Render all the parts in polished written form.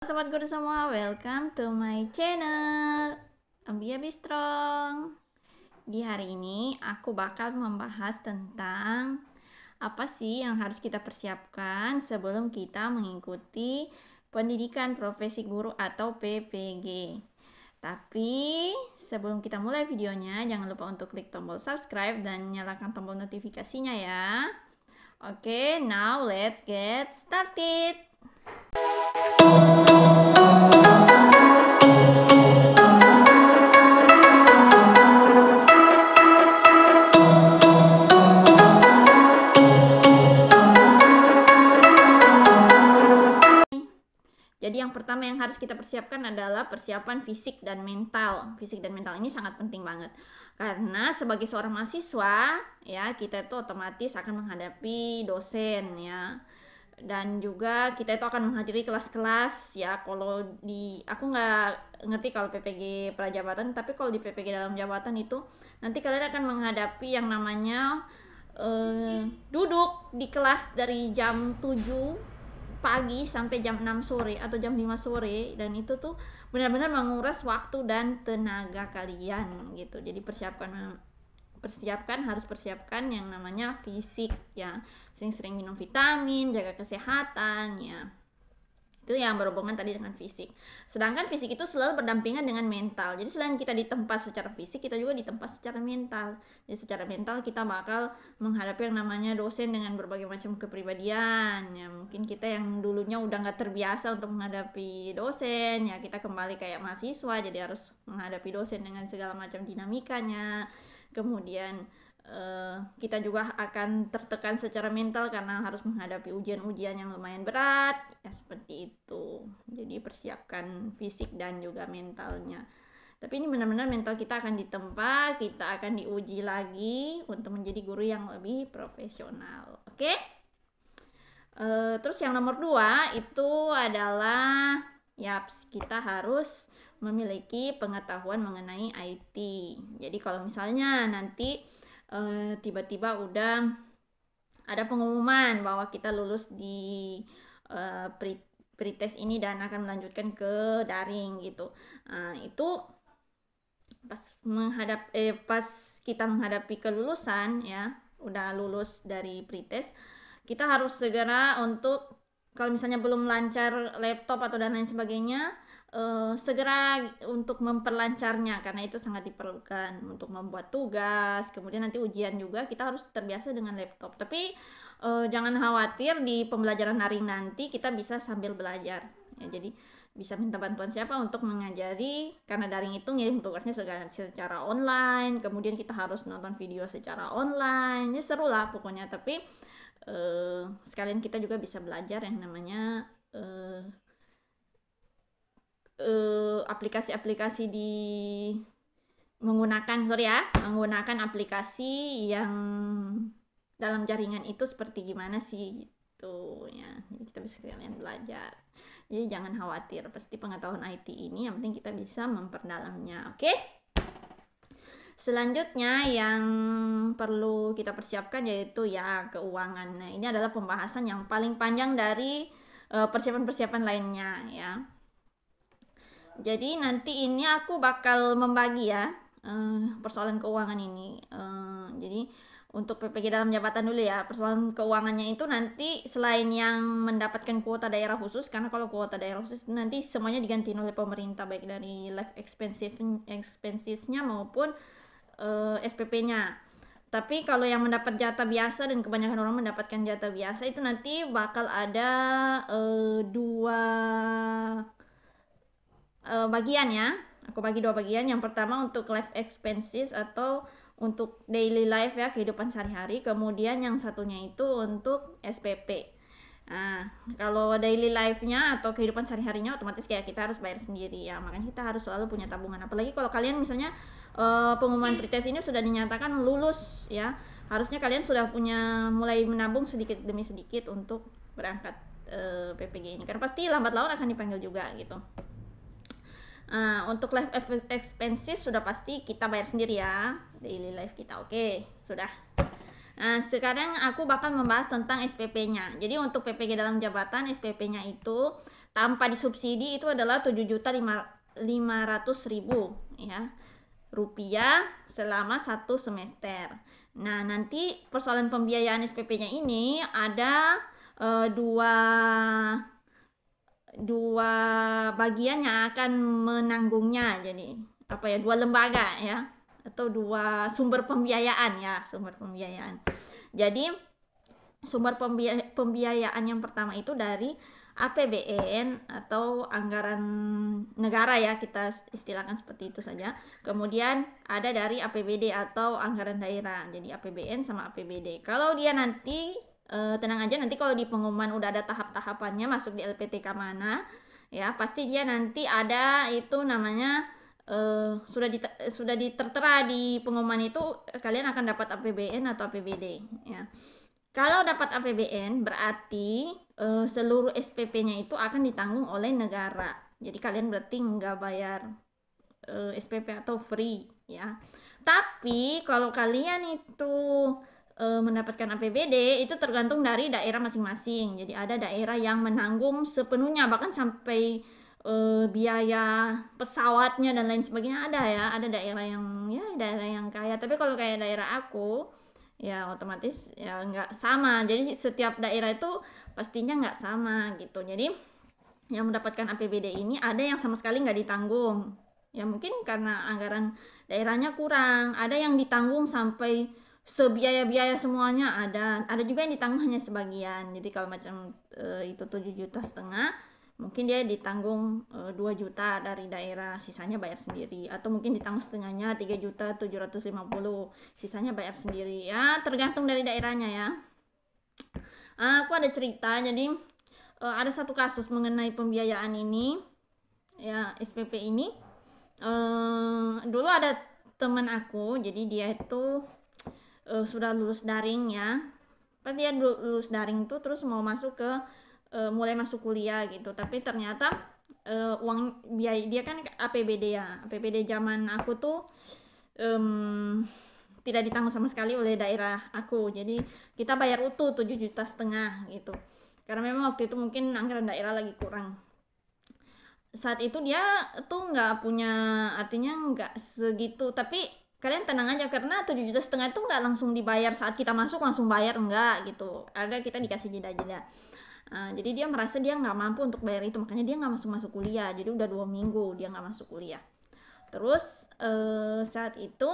Sobat guru semua, welcome to my channel Ambia Bistrong. Di hari ini aku bakal membahas tentang apa sih yang harus kita persiapkan sebelum kita mengikuti pendidikan profesi guru atau PPG. Tapi sebelum kita mulai videonya, jangan lupa untuk klik tombol subscribe dan nyalakan tombol notifikasinya ya. Oke, now let's get started. Jadi yang pertama yang harus kita persiapkan adalah persiapan fisik dan mental. Fisik dan mental ini sangat penting banget. Karena sebagai seorang mahasiswa, ya, kita itu otomatis akan menghadapi dosen, ya. Dan juga kita itu akan menghadiri kelas-kelas, ya. Kalau aku nggak ngerti kalau PPG prajabatan, tapi kalau di PPG dalam jabatan itu nanti kalian akan menghadapi yang namanya duduk di kelas dari jam 7 pagi sampai jam 6 sore atau jam 5 sore, dan itu tuh benar-benar menguras waktu dan tenaga kalian gitu. Jadi harus persiapkan yang namanya fisik, ya. Sering-sering minum vitamin, jaga kesehatan, ya. Itu yang berhubungan tadi dengan fisik. Sedangkan fisik itu selalu berdampingan dengan mental. Jadi selain kita ditempa secara fisik, kita juga ditempa secara mental. Jadi secara mental kita bakal menghadapi yang namanya dosen dengan berbagai macam kepribadian. Ya, mungkin kita yang dulunya udah nggak terbiasa untuk menghadapi dosen, ya kita kembali kayak mahasiswa, jadi harus menghadapi dosen dengan segala macam dinamikanya. Kemudian kita juga akan tertekan secara mental karena harus menghadapi ujian-ujian yang lumayan berat, ya seperti itu. Jadi persiapkan fisik dan juga mentalnya. Tapi ini benar-benar mental kita akan ditempa, kita akan diuji lagi untuk menjadi guru yang lebih profesional. Oke? Terus yang nomor 2 itu adalah kita harus memiliki pengetahuan mengenai IT. Jadi kalau misalnya nanti tiba-tiba udah ada pengumuman bahwa kita lulus di pretest ini dan akan melanjutkan ke daring gitu. Itu pas kita menghadapi kelulusan, ya, udah lulus dari pretest, kita harus segera untuk, kalau misalnya belum lancar laptop atau dan lain sebagainya, segera untuk memperlancarnya, karena itu sangat diperlukan untuk membuat tugas. Kemudian nanti ujian juga kita harus terbiasa dengan laptop. Tapi jangan khawatir, di pembelajaran daring nanti kita bisa sambil belajar, ya. Jadi bisa minta bantuan siapa untuk mengajari, karena daring itu ngirim tugasnya secara online, kemudian kita harus nonton video secara online. Ya seru lah pokoknya. Tapi sekalian kita juga bisa belajar yang namanya aplikasi-aplikasi menggunakan aplikasi yang dalam jaringan itu seperti gimana sih gitu, ya. Jadi kita bisa sekalian belajar. Jadi jangan khawatir, pasti pengetahuan IT ini yang penting kita bisa memperdalamnya. Oke? Selanjutnya yang perlu kita persiapkan yaitu ya keuangan. Nah, ini adalah pembahasan yang paling panjang dari persiapan-persiapan lainnya, ya. Jadi nanti ini aku bakal membagi, ya, persoalan keuangan ini. Jadi untuk PPG dalam jabatan dulu, ya, persoalan keuangannya itu nanti selain yang mendapatkan kuota daerah khusus, karena kalau kuota daerah khusus nanti semuanya digantiin oleh pemerintah, baik dari life expensesnya maupun SPP-nya. Tapi kalau yang mendapat jatah biasa, dan kebanyakan orang mendapatkan jatah biasa, itu nanti bakal ada dua bagian, ya. Aku bagi 2 bagian. Yang pertama untuk life expenses atau untuk daily life, ya, kehidupan sehari-hari. Kemudian yang satunya itu untuk SPP. Nah, kalau daily life-nya atau kehidupan sehari-harinya otomatis kayak kita harus bayar sendiri, ya. Makanya kita harus selalu punya tabungan. Apalagi kalau kalian misalnya pengumuman pretest ini sudah dinyatakan lulus, ya. Harusnya kalian sudah mulai menabung sedikit demi sedikit untuk berangkat PPG ini. Karena pasti lambat laun akan dipanggil juga gitu. Untuk life expenses sudah pasti kita bayar sendiri, ya, daily life kita. Oke, sudah. Nah, sekarang aku bakal membahas tentang SPP-nya. Jadi untuk PPG dalam jabatan, SPP-nya itu tanpa disubsidi itu adalah 7.500.000 ya rupiah selama 1 semester. Nah, nanti persoalan pembiayaan SPP-nya ini ada dua bagian yang akan menanggungnya. Jadi apa ya, dua lembaga ya, atau dua sumber pembiayaan ya, sumber pembiayaan. Jadi sumber pembiayaan yang pertama itu dari APBN atau anggaran negara ya, kita istilahkan seperti itu saja. Kemudian ada dari APBD atau anggaran daerah. Jadi APBN sama APBD. Kalau dia nanti tenang aja, nanti kalau di pengumuman udah ada tahap-tahapannya masuk di LPTK mana ya, pasti dia nanti ada itu namanya sudah tertera di pengumuman itu kalian akan dapat APBN atau APBD ya. Kalau dapat APBN berarti seluruh SPP-nya itu akan ditanggung oleh negara. Jadi kalian berarti nggak bayar SPP atau free ya. Tapi kalau kalian itu mendapatkan APBD itu tergantung dari daerah masing-masing. Jadi ada daerah yang menanggung sepenuhnya, bahkan sampai biaya pesawatnya dan lain sebagainya ada ya. Ada daerah yang kaya. Tapi kalau kayak daerah aku ya otomatis ya nggak sama. Jadi setiap daerah itu pastinya nggak sama gitu. Jadi yang mendapatkan APBD ini ada yang sama sekali nggak ditanggung. Ya mungkin karena anggaran daerahnya kurang. Ada yang ditanggung sampai sebiaya-biaya semuanya ada. Ada juga yang ditanggung hanya sebagian. Jadi kalau macam itu 7,5 juta, mungkin dia ditanggung 2 juta dari daerah, sisanya bayar sendiri. Atau mungkin ditanggung setengahnya 3.750.000, sisanya bayar sendiri ya, tergantung dari daerahnya ya. Aku ada cerita, jadi ada satu kasus mengenai pembiayaan ini ya, SPP ini. Dulu ada teman aku, jadi dia itu sudah lulus daring ya. Pas dia lulus daring tuh terus mau masuk ke mulai masuk kuliah gitu, tapi ternyata uang biaya dia kan APBD ya, APBD zaman aku tuh tidak ditanggung sama sekali oleh daerah aku. Jadi kita bayar utuh 7,5 juta gitu, karena memang waktu itu mungkin anggaran daerah lagi kurang. Saat itu dia tuh nggak punya, artinya nggak segitu. Tapi kalian tenang aja, karena 7,5 juta itu nggak langsung dibayar saat kita masuk langsung bayar, enggak gitu. Ada, kita dikasih jeda-jeda. Jadi dia merasa dia nggak mampu untuk bayar itu, makanya dia nggak masuk kuliah. Jadi udah 2 minggu dia nggak masuk kuliah. Terus saat itu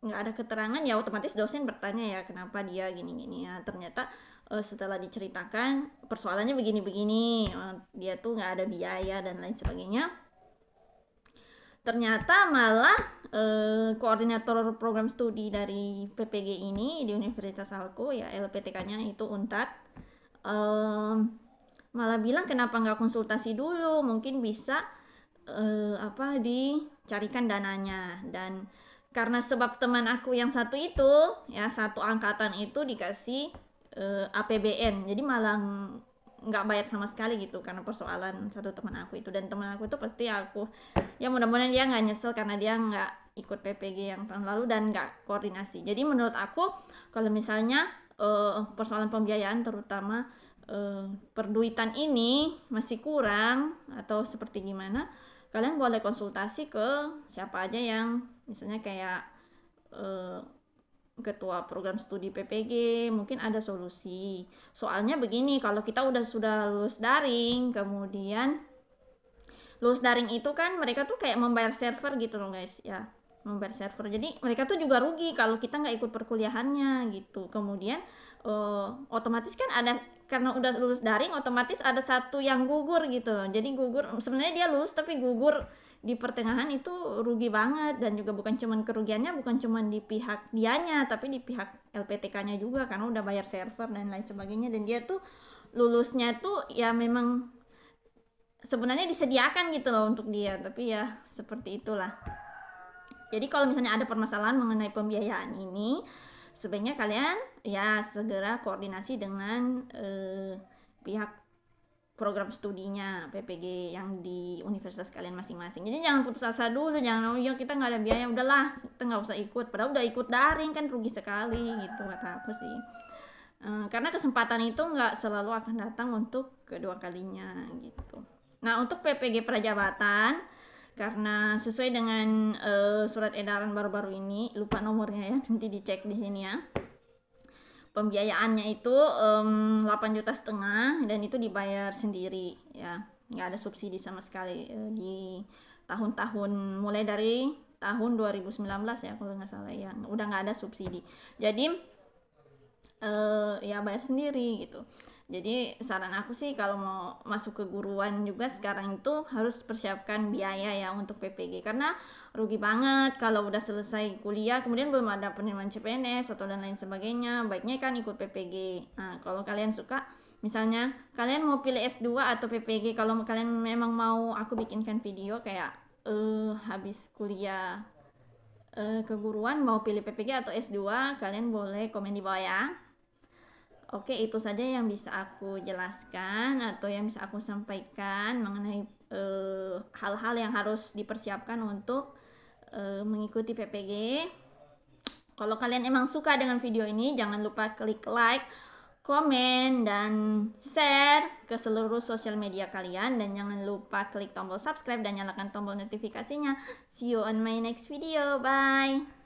nggak ada keterangan ya, otomatis dosen bertanya ya kenapa dia gini-gini ya. Ternyata setelah diceritakan persoalannya begini-begini, dia tuh nggak ada biaya dan lain sebagainya. Ternyata malah koordinator program studi dari PPG ini di Universitas Alko ya, LPTK-nya itu Unpad, malah bilang kenapa nggak konsultasi dulu, mungkin bisa dicarikan dananya. Dan karena sebab teman aku yang satu itu ya, satu angkatan itu dikasih APBN, jadi malah nggak bayar sama sekali gitu karena persoalan satu teman aku itu. Dan teman aku itu pasti aku ya, mudah-mudahan dia nggak nyesel karena dia nggak ikut PPG yang tahun lalu dan nggak koordinasi. Jadi menurut aku kalau misalnya persoalan pembiayaan terutama perduitan ini masih kurang atau seperti gimana, kalian boleh konsultasi ke siapa aja yang misalnya kayak ketua program studi PPG, mungkin ada solusi. Soalnya begini, kalau kita sudah lulus daring, kemudian lulus daring itu kan mereka tuh kayak membayar server gitu loh guys ya, membayar server. Jadi mereka tuh juga rugi kalau kita nggak ikut perkuliahannya gitu. Kemudian otomatis kan ada, karena udah lulus daring otomatis ada satu yang gugur gitu loh. Jadi gugur, sebenarnya dia lulus tapi gugur di pertengahan, itu rugi banget. Dan juga bukan cuman kerugiannya bukan cuman di pihak dianya, tapi di pihak LPTK-nya juga karena udah bayar server dan lain sebagainya. Dan dia tuh lulusnya tuh ya memang sebenarnya disediakan gitu loh untuk dia, tapi ya seperti itulah. Jadi kalau misalnya ada permasalahan mengenai pembiayaan ini, sebaiknya kalian ya segera koordinasi dengan pihak program studinya PPG yang di universitas kalian masing-masing. Jadi jangan putus asa dulu, jangan ya kita nggak ada biaya, udahlah kita nggak usah ikut, padahal udah ikut daring kan rugi sekali gitu kata aku sih. Karena kesempatan itu nggak selalu akan datang untuk kedua kalinya gitu. Nah, untuk PPG Prajabatan, karena sesuai dengan surat edaran baru-baru ini, lupa nomornya ya, nanti dicek di sini ya. Pembiayaannya itu 8,5 juta dan itu dibayar sendiri ya, nggak ada subsidi sama sekali di tahun-tahun mulai dari tahun 2019 ya kalau nggak salah ya, udah nggak ada subsidi. Jadi ya bayar sendiri gitu. Jadi saran aku sih kalau mau masuk keguruan juga sekarang itu harus persiapkan biaya ya untuk PPG, karena rugi banget kalau udah selesai kuliah kemudian belum ada penerimaan CPNS atau dan lain sebagainya. Baiknya kan ikut PPG. Nah, kalau kalian suka, misalnya kalian mau pilih S2 atau PPG, kalau kalian memang mau aku bikinkan video kayak habis kuliah keguruan mau pilih PPG atau S2, kalian boleh komen di bawah ya. Oke, itu saja yang bisa aku jelaskan atau yang bisa aku sampaikan mengenai hal-hal yang harus dipersiapkan untuk mengikuti PPG. Kalau kalian emang suka dengan video ini, jangan lupa klik like, komen, dan share ke seluruh sosial media kalian. Dan jangan lupa klik tombol subscribe dan nyalakan tombol notifikasinya. See you on my next video. Bye!